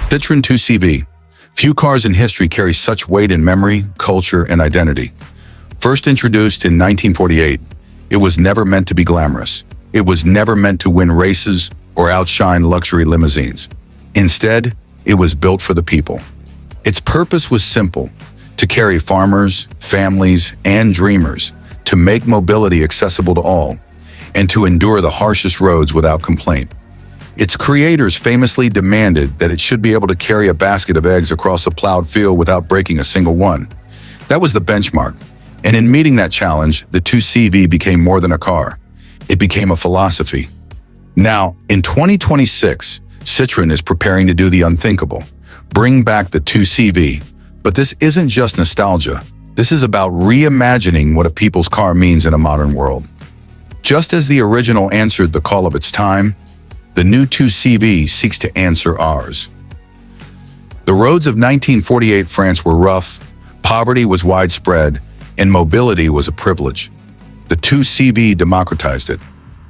Citroen 2CV. Few cars in history carry such weight in memory, culture, and identity. First introduced in 1948, it was never meant to be glamorous. It was never meant to win races or outshine luxury limousines. Instead, it was built for the people. Its purpose was simple: to carry farmers, families, and dreamers, to make mobility accessible to all, and to endure the harshest roads without complaint. Its creators famously demanded that it should be able to carry a basket of eggs across a plowed field without breaking a single one. That was the benchmark, and in meeting that challenge, the 2CV became more than a car. It became a philosophy. Now, in 2026, Citroën is preparing to do the unthinkable: bring back the 2CV. But this isn't just nostalgia. This is about reimagining what a people's car means in a modern world. Just as the original answered the call of its time, the new 2CV seeks to answer ours. The roads of 1948 France were rough, poverty was widespread, and mobility was a privilege. The 2CV democratized it.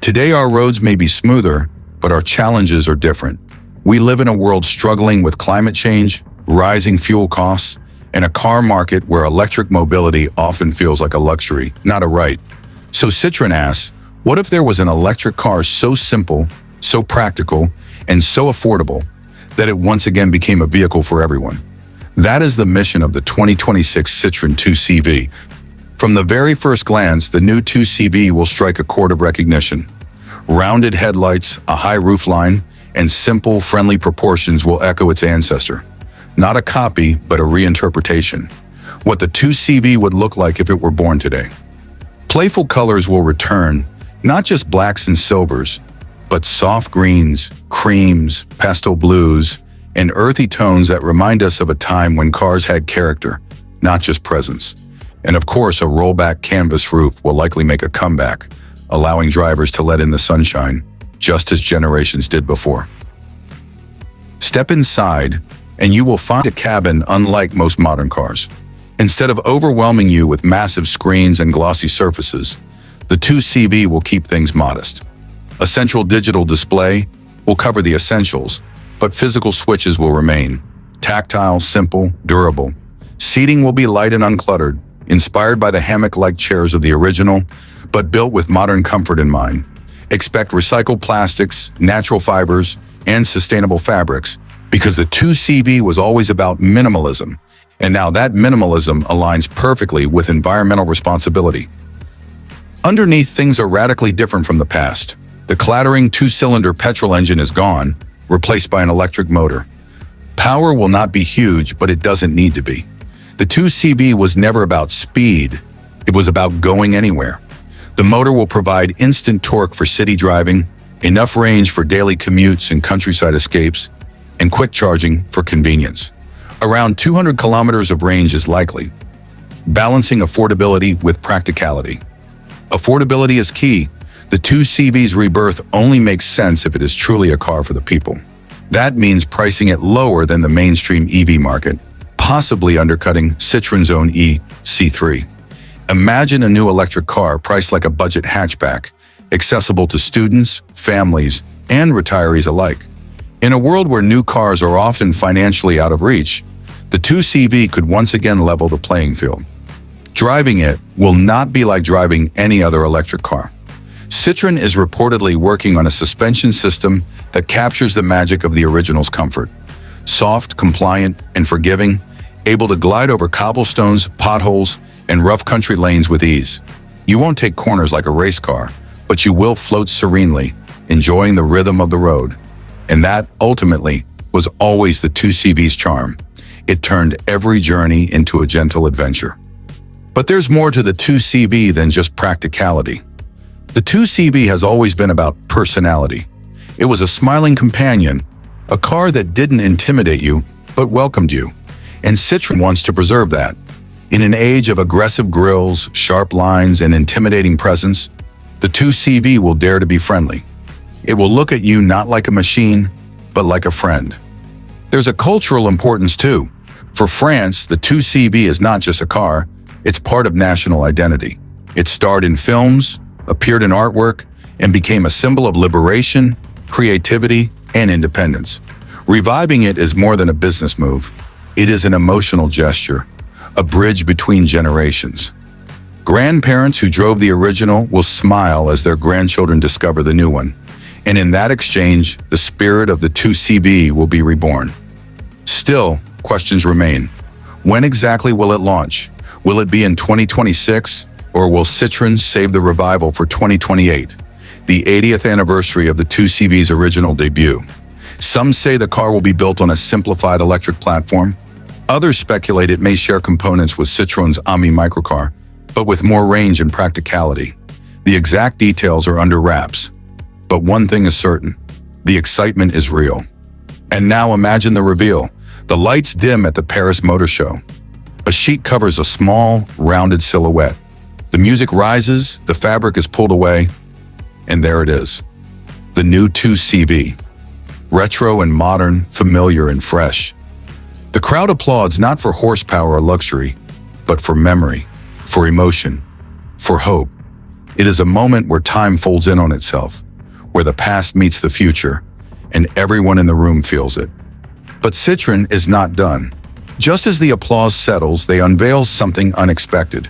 Today our roads may be smoother, but our challenges are different. We live in a world struggling with climate change, rising fuel costs, and a car market where electric mobility often feels like a luxury, not a right. So Citroën asks, what if there was an electric car so simple, so practical, and so affordable that it once again became a vehicle for everyone? That is the mission of the 2026 Citroën 2CV. From the very first glance, the new 2CV will strike a chord of recognition. Rounded headlights, a high roofline, and simple, friendly proportions will echo its ancestor. Not a copy, but a reinterpretation. What the 2CV would look like if it were born today. Playful colors will return, not just blacks and silvers, but soft greens, creams, pastel blues, and earthy tones that remind us of a time when cars had character, not just presence. And of course, a rollback canvas roof will likely make a comeback, allowing drivers to let in the sunshine, just as generations did before. Step inside, and you will find a cabin unlike most modern cars. Instead of overwhelming you with massive screens and glossy surfaces, the 2CV will keep things modest. A central digital display will cover the essentials, but physical switches will remain. Tactile, simple, durable. Seating will be light and uncluttered, inspired by the hammock-like chairs of the original, but built with modern comfort in mind. Expect recycled plastics, natural fibers, and sustainable fabrics, because the 2CV was always about minimalism, and now that minimalism aligns perfectly with environmental responsibility. Underneath, things are radically different from the past. The clattering two-cylinder petrol engine is gone, replaced by an electric motor. Power will not be huge, but it doesn't need to be. The 2CV was never about speed, it was about going anywhere. The motor will provide instant torque for city driving, enough range for daily commutes and countryside escapes, and quick charging for convenience. Around 200 kilometers of range is likely, balancing affordability with practicality. Affordability is key. The 2CV's rebirth only makes sense if it is truly a car for the people. That means pricing it lower than the mainstream EV market, possibly undercutting Citroen's own C3. Imagine a new electric car priced like a budget hatchback, accessible to students, families, and retirees alike. In a world where new cars are often financially out of reach, the 2CV could once again level the playing field. Driving it will not be like driving any other electric car. Citroën is reportedly working on a suspension system that captures the magic of the original's comfort. Soft, compliant, and forgiving, able to glide over cobblestones, potholes, and rough country lanes with ease. You won't take corners like a race car, but you will float serenely, enjoying the rhythm of the road. And that, ultimately, was always the 2CV's charm. It turned every journey into a gentle adventure. But there's more to the 2CV than just practicality. The 2CV has always been about personality. It was a smiling companion, a car that didn't intimidate you, but welcomed you. And Citroën wants to preserve that. In an age of aggressive grills, sharp lines, and intimidating presence, the 2CV will dare to be friendly. It will look at you not like a machine, but like a friend. There's a cultural importance too. For France, the 2CV is not just a car, it's part of national identity. It starred in films, appeared in artwork, and became a symbol of liberation, creativity, and independence. Reviving it is more than a business move. It is an emotional gesture, a bridge between generations. Grandparents who drove the original will smile as their grandchildren discover the new one. And in that exchange, the spirit of the 2CV will be reborn. Still, questions remain. When exactly will it launch? Will it be in 2026, or will Citroën save the revival for 2028, the 80th anniversary of the 2CV's original debut? Some say the car will be built on a simplified electric platform. Others speculate it may share components with Citroën's Ami microcar, but with more range and practicality. The exact details are under wraps. But one thing is certain, the excitement is real. And now imagine the reveal. The lights dim at the Paris Motor Show. A sheet covers a small, rounded silhouette. The music rises, the fabric is pulled away, and there it is. The new 2CV. Retro and modern, familiar and fresh. The crowd applauds not for horsepower or luxury, but for memory, for emotion, for hope. It is a moment where time folds in on itself, where the past meets the future, and everyone in the room feels it. But Citroën is not done. Just as the applause settles, they unveil something unexpected.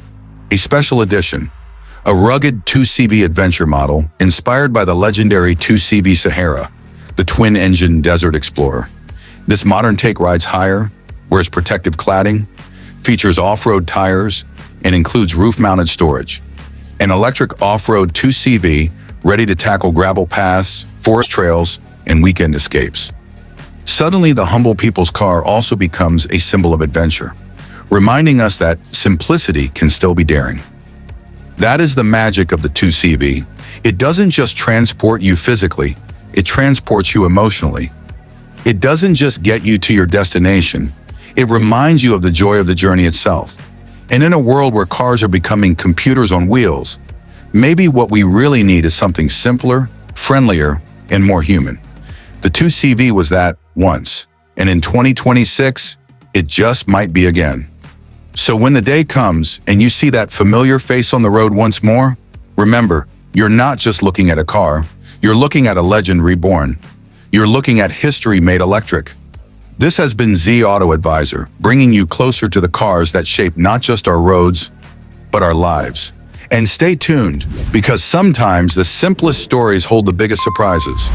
A special edition, a rugged 2CV adventure model inspired by the legendary 2CV Sahara, the twin-engine Desert Explorer. This modern take rides higher, wears protective cladding, features off-road tires, and includes roof-mounted storage. An electric off-road 2CV ready to tackle gravel paths, forest trails, and weekend escapes. Suddenly, the humble people's car also becomes a symbol of adventure, reminding us that simplicity can still be daring. That is the magic of the 2CV. It doesn't just transport you physically, it transports you emotionally. It doesn't just get you to your destination, it reminds you of the joy of the journey itself. And in a world where cars are becoming computers on wheels, maybe what we really need is something simpler, friendlier, and more human. The 2CV was that once, and in 2026, it just might be again. So when the day comes and you see that familiar face on the road once more, remember, you're not just looking at a car, you're looking at a legend reborn. You're looking at history made electric. This has been Z Auto Advisor, bringing you closer to the cars that shape not just our roads, but our lives. And stay tuned, because sometimes the simplest stories hold the biggest surprises.